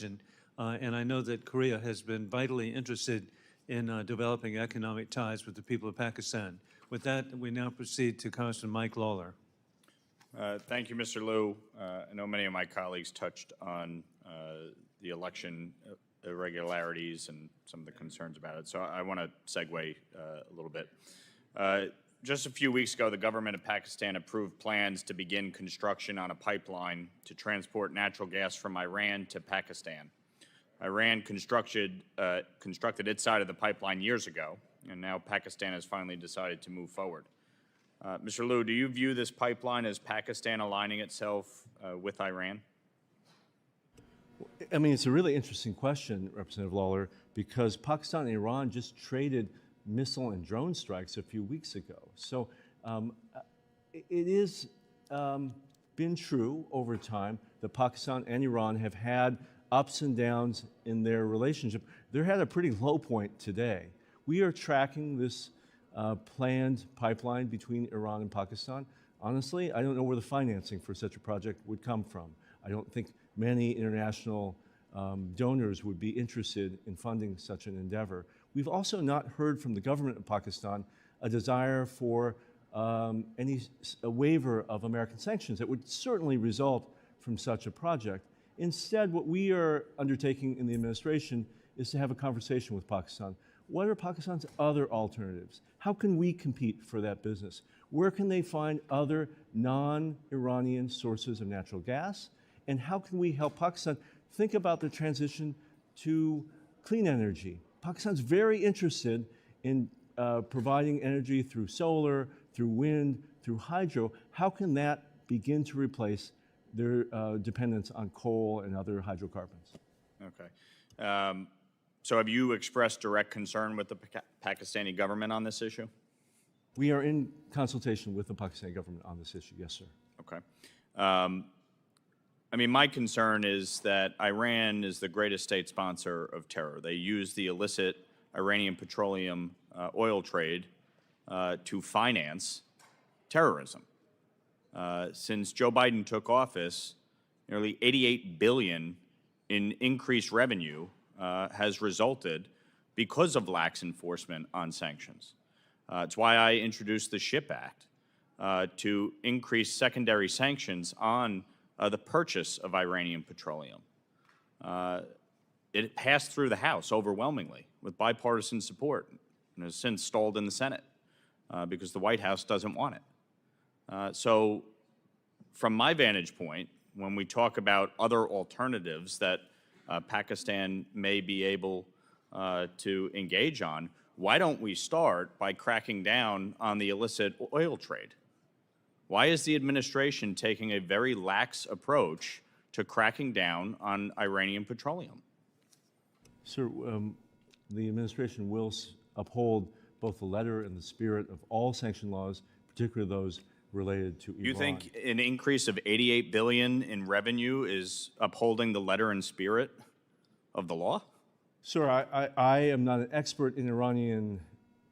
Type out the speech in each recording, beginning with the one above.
And I know that Korea has been vitally interested in developing economic ties with the people of Pakistan. With that, we now proceed to Congressman Mike Lawler. Thank you, Mr. Liu. I know many of my colleagues touched on the election irregularities and some of the concerns about it, so I want to segue a little bit. Just a few weeks ago, the government of Pakistan approved plans to begin construction on a pipeline to transport natural gas from Iran to Pakistan. Iran constructed its side of the pipeline years ago, and now Pakistan has finally decided to move forward. Mr. Liu, do you view this pipeline as Pakistan aligning itself with Iran? I mean, it's a really interesting question, Representative Lawler, because Pakistan and Iran just traded missile and drone strikes a few weeks ago. So it is been true over time that Pakistan and Iran have had ups and downs in their relationship. They're at a pretty low point today. We are tracking this planned pipeline between Iran and Pakistan. Honestly, I don't know where the financing for such a project would come from. I don't think many international donors would be interested in funding such an endeavor. We've also not heard from the government of Pakistan a desire for a waiver of American sanctions that would certainly result from such a project. Instead, what we are undertaking in the administration is to have a conversation with Pakistan. What are Pakistan's other alternatives? How can we compete for that business? Where can they find other non-Iranian sources of natural gas? And how can we help Pakistan think about the transition to clean energy? Pakistan's very interested in providing energy through solar, through wind, through hydro. How can that begin to replace their dependence on coal and other hydrocarbons? Okay. So have you expressed direct concern with the Pakistani government on this issue? We are in consultation with the Pakistani government on this issue, yes, sir. Okay. I mean, my concern is that Iran is the greatest state sponsor of terror. They use the illicit Iranian petroleum oil trade to finance terrorism. Since Joe Biden took office, nearly $88 billion in increased revenue has resulted because of lax enforcement on sanctions. It's why I introduced the SHIP Act to increase secondary sanctions on the purchase of Iranian petroleum. It passed through the House overwhelmingly with bipartisan support and has since stalled in the Senate because the White House doesn't want it. So from my vantage point, when we talk about other alternatives that Pakistan may be able to engage on, why don't we start by cracking down on the illicit oil trade? Why is the administration taking a very lax approach to cracking down on Iranian petroleum? Sir, the administration will uphold both the letter and the spirit of all sanction laws, particularly those related to Iran. You think an increase of $88 billion in revenue is upholding the letter and spirit of the law? Sir, I am not an expert in Iranian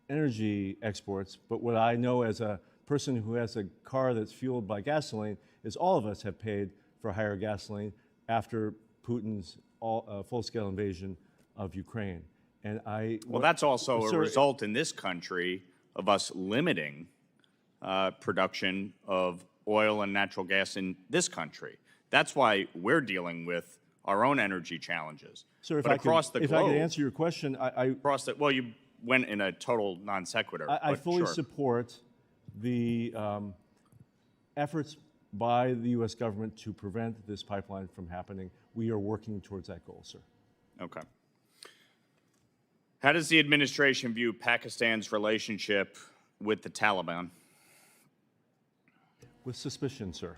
energy exports, but what I know as a person who has a car that's fueled by gasoline is all of us have paid for higher gasoline after Putin's full-scale invasion of Ukraine. And well, that's also a result in this country of us limiting production of oil and natural gas in this country. That's why we're dealing with our own energy challenges. Sir, but across the globe, if I could answer your question, well, you went in a total non sequitur. I fully support the efforts by the U.S. government to prevent this pipeline from happening. We are working towards that goal, sir. Okay. How does the administration view Pakistan's relationship with the Taliban? With suspicion, sir.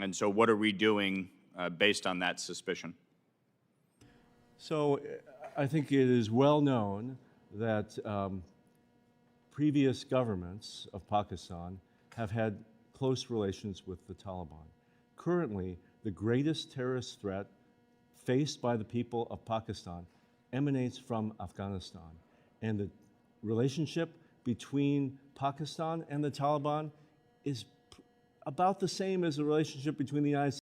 And so what are we doing based on that suspicion? So I think it is well known that previous governments of Pakistan have had close relations with the Taliban. Currently, the greatest terrorist threat faced by the people of Pakistan emanates from Afghanistan. And the relationship between Pakistan and the Taliban is about the same as the relationship between the United States